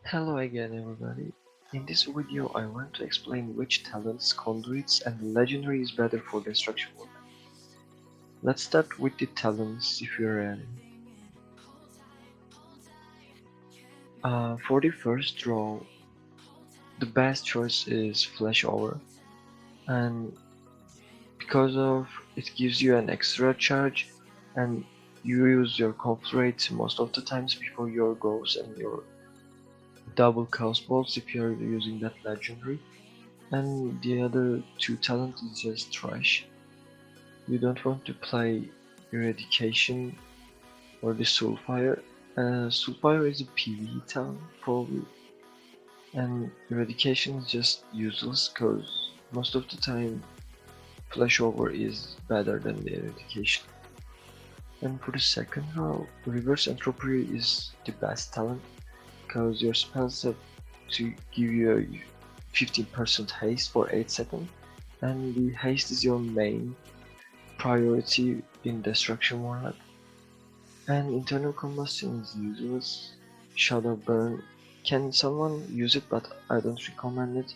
Hello again everybody. In this video I want to explain which talents, conduits and legendary is better for destruction work. Let's start with the talents if you're ready. For the first draw, the best choice is flashover, and because of it gives you an extra charge and you use your conflate most of the times before your goes and your double chaos bolts if you're using that legendary. And the other two talents is just trash. You don't want to play Eradication or the Soulfire. Soulfire is a PvE talent probably, and Eradication is just useless because most of the time Flashover is better than the Eradication. And for the second row, Reverse Entropy is the best talent because your spells have to give you a 15% haste for 8 seconds, and the haste is your main priority in Destruction Warlock. And internal combustion is useless. Shadow burn. Can someone use it, but I don't recommend it.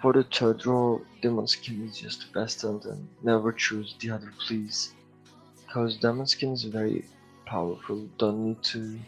For the third row, Demon Skin is just the best talent and never choose the other please. Cause Demon Skin is very powerful, don't need to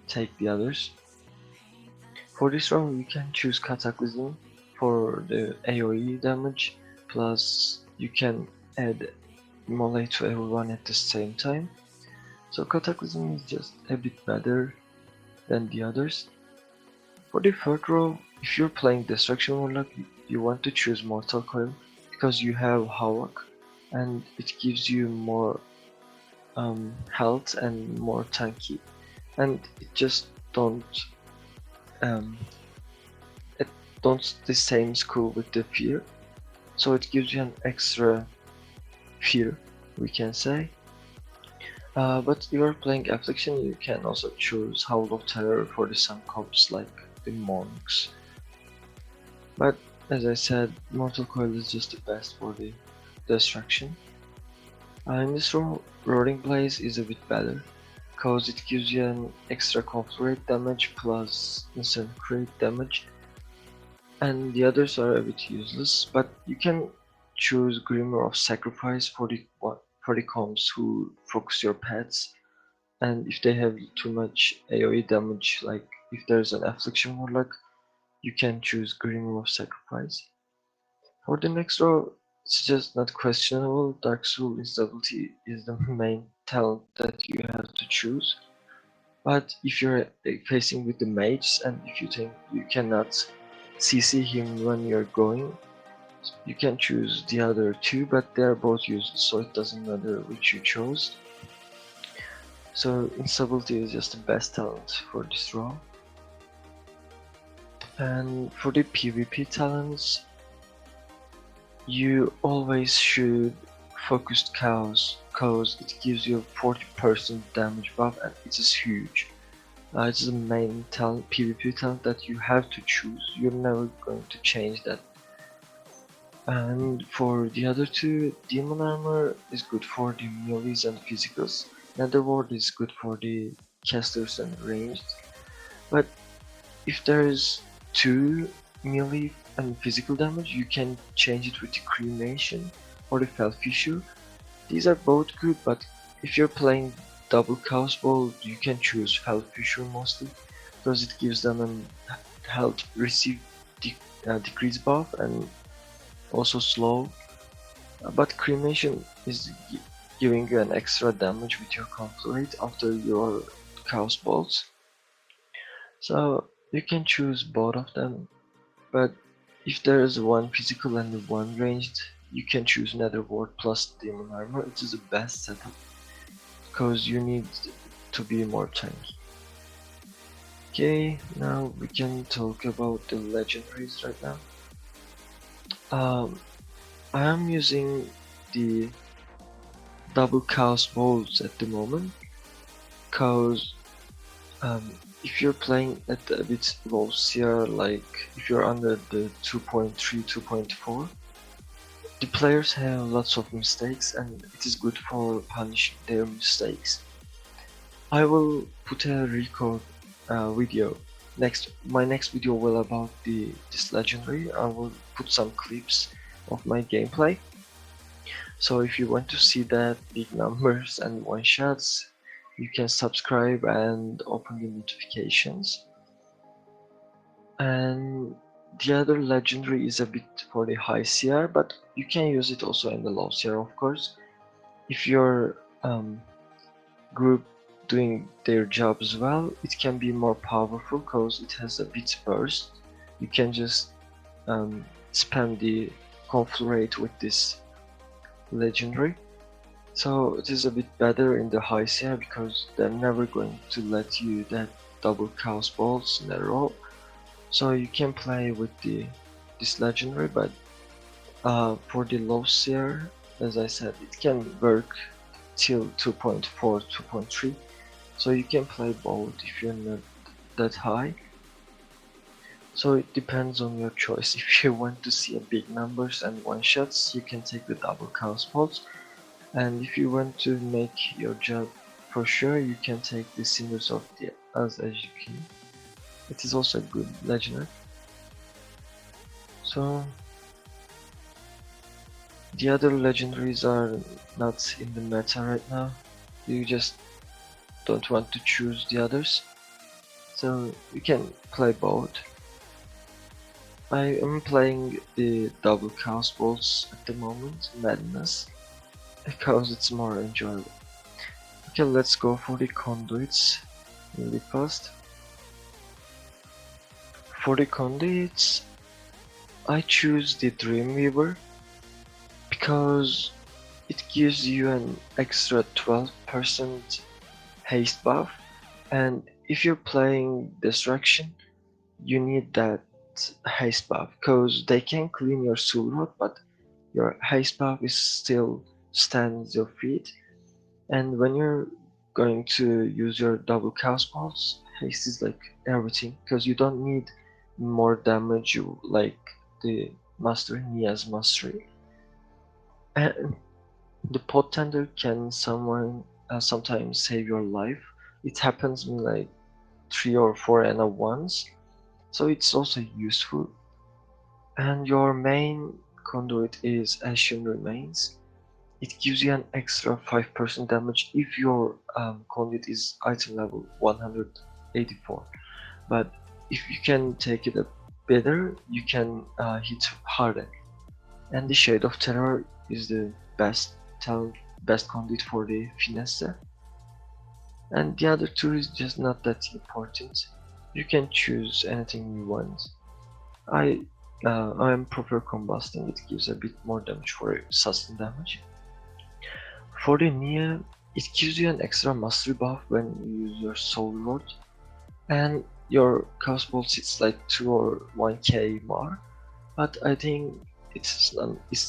take the others. For this round you can choose Cataclysm for the AoE damage, plus you can add melee to everyone at the same time. So Cataclysm is just a bit better than the others. For the third row, if you're playing Destruction Warlock, you want to choose Mortal Coil because you have Havoc and it gives you more health and more tanky, and it just um, it don't the same school with the fear, so it gives you an extra fear, we can say. But if you're playing Affliction, you can also choose Howl of Terror for the some cops like the monks. But as I said, Mortal Coil is just the best for the destruction. In this row, Roaring Blaze is a bit better, cause it gives you an extra conflate damage plus instant crit damage, and the others are a bit useless, but you can choose Grimmer of Sacrifice for the comps who focus your pets, and if they have too much AoE damage, like if there's an Affliction Warlock, you can choose Grimmer of Sacrifice. For the next row, it's just not questionable. Dark Soul Instability is the main talent that you have to choose. But if you're facing with the mages and if you think you cannot CC him when you're going, you can choose the other two, but they're both useless, so it doesn't matter which you chose. So Instability is just the best talent for this row. And for the PvP talents, you always should focused chaos cause it gives you 40% damage buff and it is huge. It's the main talent, PvP talent that you have to choose. You're never going to change that. And for the other two, Demon Armor is good for the melees and physicals. Netherward is good for the casters and ranged. But if there is two melee and physical damage, you can change it with the cremation or the fell fissure. These are both good, but if you're playing double chaos ball, you can choose fell fissure mostly because it gives them an health receive decrease buff and also slow. But cremation is giving you an extra damage with your conflate after your chaos balls. So you can choose both of them, but if there is one physical and one ranged, you can choose Netherward plus Demon Armor. It is the best setup because you need to be more tanky. Okay, now we can talk about the legendaries right now. I am using the double chaos balls at the moment because if you're playing at a bit low CR, like if you're under the 2.3, 2.4, the players have lots of mistakes and it is good for punishing their mistakes. I will put a record video. My next video will about this legendary. I will put some clips of my gameplay. So if you want to see that big numbers and one shots, you can subscribe and open the notifications. And the other legendary is a bit for the high CR, but you can use it also in the low CR, of course. If your group doing their jobs well, it can be more powerful because it has a bit burst. You can just spam the conflurate with this legendary. So it is a bit better in the high CR because they're never going to let you that double chaos balls in a row. So you can play with this legendary, but for the low CR, as I said, it can work till 2.4, 2.3. So you can play both if you're not that high. So it depends on your choice. If you want to see a big numbers and one shots, you can take the double chaos balls. And if you want to make your job for sure, you can take the cinders of the as you. It is also a good legendary. So the other legendaries are not in the meta right now. You just don't want to choose the others. So you can play both. I am playing the double chaos balls at the moment, Madness, because it's more enjoyable. Okay, let's go for the conduits really fast. For the conduits, I choose the Dreamweaver because it gives you an extra 12% haste buff, and if you're playing Destruction, you need that haste buff because they can clean your soul rod, but your haste buff is still stands your feet. And when you're going to use your double chaos balls, haste is like everything because you don't need more damage like the mastery, Nia's mastery. And the pot tender can sometimes save your life. It happens me like 3 or 4 and a once, so it's also useful. And your main conduit is Ashen Remains. It gives you an extra 5% damage if your conduit is item level 184. But if you can take it up better, you can hit harder. And the Shade of Terror is the best conduit for the finesse. And the other two is just not that important. You can choose anything you want. I am proper combusting. It gives a bit more damage for sustain damage. For the Nia, it gives you an extra mastery buff when you use your soul rod, and your chaos ball sits like 2 or 1k more. But I think it's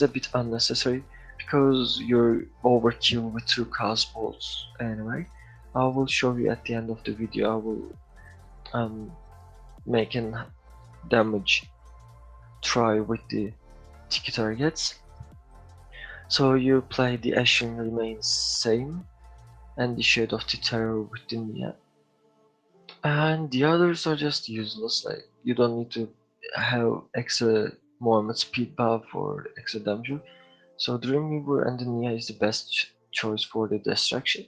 a bit unnecessary because you're overkill with 2 chaos balls anyway. I will show you at the end of the video. I will make an damage try with the tiki targets. So you play the Ashen Remains same, and the Shade of the Terror with the Nia. And the others are just useless, like you don't need to have extra movement speed buff or extra damage. So Dreamweaver and the Nia is the best choice for the destruction.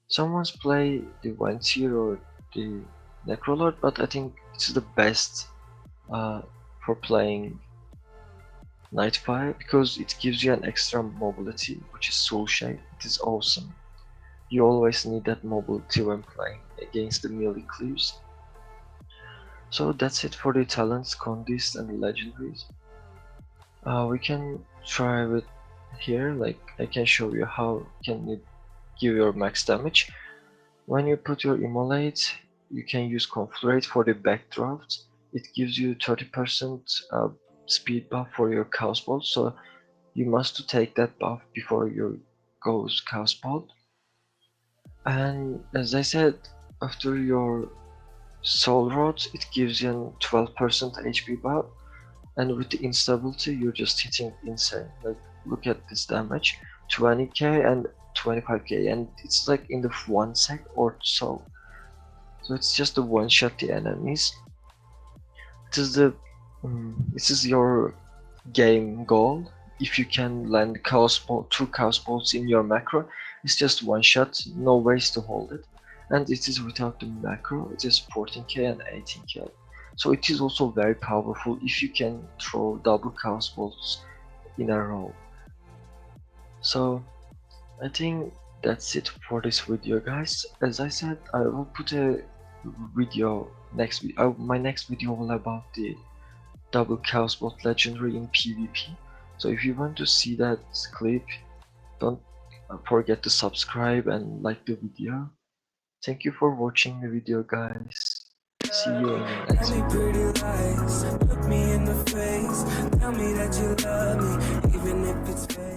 Someone's play the Vantir or the Necrolord, but I think it's the best for playing Nightfire because it gives you an extra mobility, which is Soul Shade. It is awesome. You always need that mobility when playing against the melee cleaves. So that's it for the talents, contests, and legendaries. We can try with here, like I can show you how can you give your max damage. When you put your immolate, you can use conflurate for the backdraft. It gives you 30% speed buff for your chaos ball, so you must take that buff before your goes chaos ball. And as I said, after your soul rod, it gives you a 12% HP buff, and with the instability, you're just hitting insane. Like look at this damage, 20k and 25k, and it's like in the 1 sec or so. So it's just to one shot the enemies. It is the this is your game goal. If you can land two chaos bolts in your macro, it's just one shot, no ways to hold it. And it is without the macro, it is 14k and 18k. So it is also very powerful if you can throw double chaos bolts in a row. So I think that's it for this video, guys. As I said, I will put a video my next video will about the double chaos bolt legendary in PvP. So if you want to see that clip, don't forget to subscribe and like the video. Thank you for watching the video, guys. See you in the next Tell me video. pretty lies, look me in the face, tell me that you love me, even if it's fake.